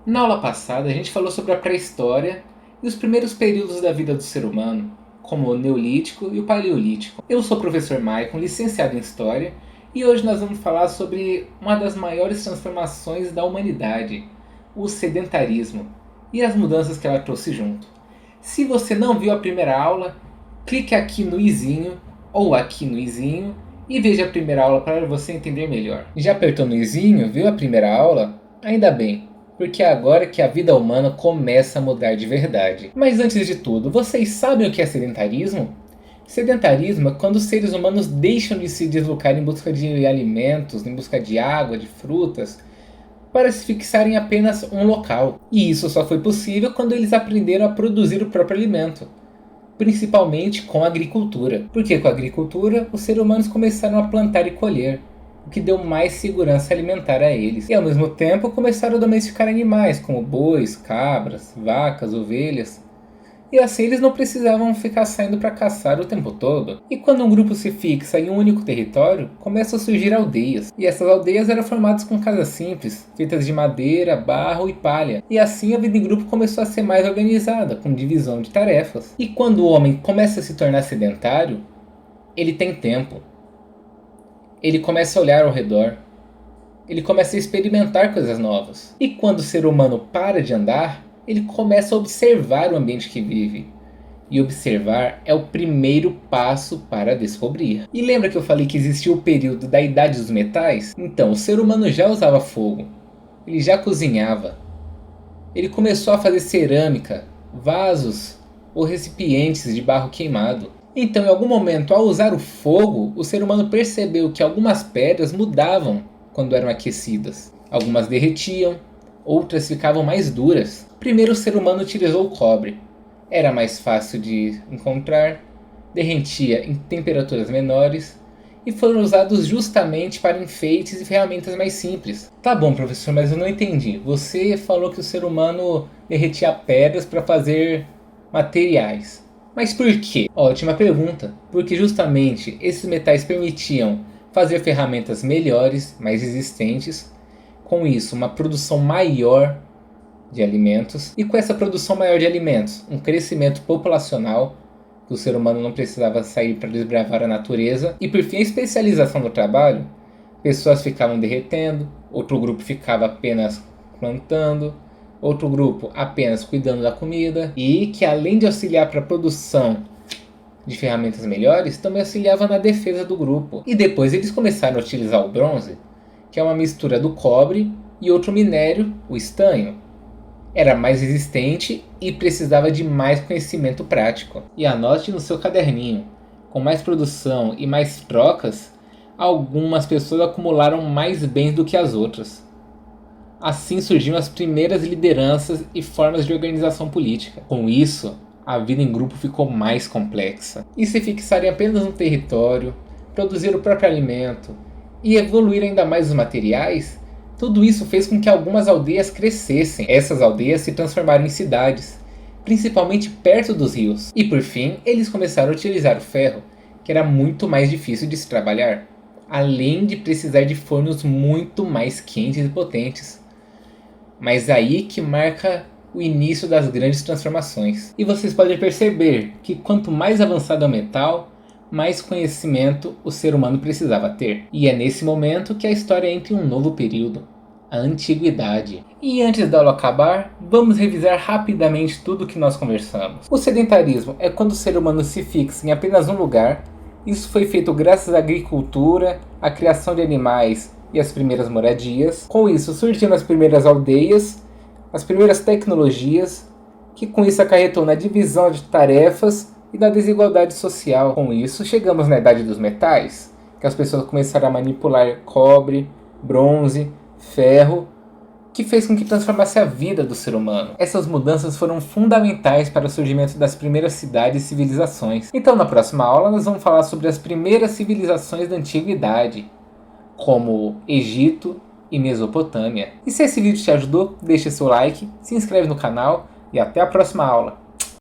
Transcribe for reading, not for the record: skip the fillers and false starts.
Na aula passada, a gente falou sobre a pré-história e os primeiros períodos da vida do ser humano, como o Neolítico e o Paleolítico. Eu sou o professor Maicon, licenciado em História, e hoje nós vamos falar sobre uma das maiores transformações da humanidade, o sedentarismo, e as mudanças que ela trouxe junto. Se você não viu a primeira aula, clique aqui no izinho ou aqui no izinho e veja a primeira aula para você entender melhor. Já apertou no izinho, viu a primeira aula? Ainda bem, porque é agora que a vida humana começa a mudar de verdade. Mas antes de tudo, vocês sabem o que é sedentarismo? Sedentarismo é quando os seres humanos deixam de se deslocar em busca de alimentos, em busca de água, de frutas, para se fixar em apenas um local. E isso só foi possível quando eles aprenderam a produzir o próprio alimento, principalmente com a agricultura. Porque com a agricultura, os seres humanos começaram a plantar e colher, o que deu mais segurança alimentar a eles. E ao mesmo tempo começaram a domesticar animais, como bois, cabras, vacas, ovelhas. E assim eles não precisavam ficar saindo para caçar o tempo todo. E quando um grupo se fixa em um único território, começam a surgir aldeias. E essas aldeias eram formadas com casas simples, feitas de madeira, barro e palha. E assim a vida em grupo começou a ser mais organizada, com divisão de tarefas. E quando o homem começa a se tornar sedentário, ele tem tempo. Ele começa a olhar ao redor. Ele começa a experimentar coisas novas. E quando o ser humano para de andar, ele começa a observar o ambiente que vive. E observar é o primeiro passo para descobrir. E lembra que eu falei que existia o período da Idade dos Metais? Então, o ser humano já usava fogo. Ele já cozinhava. Ele começou a fazer cerâmica, vasos ou recipientes de barro queimado. Então, em algum momento, ao usar o fogo, o ser humano percebeu que algumas pedras mudavam quando eram aquecidas. Algumas derretiam, outras ficavam mais duras. Primeiro o ser humano utilizou o cobre. Era mais fácil de encontrar, derretia em temperaturas menores e foram usados justamente para enfeites e ferramentas mais simples. Tá bom, professor, mas eu não entendi. Você falou que o ser humano derretia pedras para fazer materiais. Mas por quê? Ótima pergunta. Porque justamente esses metais permitiam fazer ferramentas melhores, mais resistentes, com isso uma produção maior de alimentos, e com essa produção maior de alimentos, um crescimento populacional, que o ser humano não precisava sair para desbravar a natureza, e por fim a especialização do trabalho. Pessoas ficavam derretendo, outro grupo ficava apenas plantando, outro grupo apenas cuidando da comida, e que além de auxiliar para a produção de ferramentas melhores, também auxiliava na defesa do grupo. E depois eles começaram a utilizar o bronze, que é uma mistura do cobre e outro minério, o estanho. Era mais resistente e precisava de mais conhecimento prático. E anote no seu caderninho, com mais produção e mais trocas, algumas pessoas acumularam mais bens do que as outras. Assim surgiram as primeiras lideranças e formas de organização política. Com isso, a vida em grupo ficou mais complexa. E se fixar em apenas um território, produzir o próprio alimento e evoluir ainda mais os materiais, tudo isso fez com que algumas aldeias crescessem. Essas aldeias se transformaram em cidades, principalmente perto dos rios. E por fim, eles começaram a utilizar o ferro, que era muito mais difícil de se trabalhar, além de precisar de fornos muito mais quentes e potentes. Mas aí que marca o início das grandes transformações. E vocês podem perceber que quanto mais avançado é o metal, mais conhecimento o ser humano precisava ter. E é nesse momento que a história entra em um novo período, a Antiguidade. E antes da aula acabar, vamos revisar rapidamente tudo o que nós conversamos. O sedentarismo é quando o ser humano se fixa em apenas um lugar. Isso foi feito graças à agricultura, à criação de animais e às primeiras moradias. Com isso surgiram as primeiras aldeias, as primeiras tecnologias, que com isso acarretou na divisão de tarefas e da desigualdade social. Com isso chegamos na Idade dos Metais, que as pessoas começaram a manipular cobre, bronze, ferro, que fez com que transformasse a vida do ser humano. Essas mudanças foram fundamentais para o surgimento das primeiras cidades e civilizações. Então na próxima aula nós vamos falar sobre as primeiras civilizações da Antiguidade, como Egito e Mesopotâmia. E se esse vídeo te ajudou, deixe seu like, se inscreve no canal e até a próxima aula.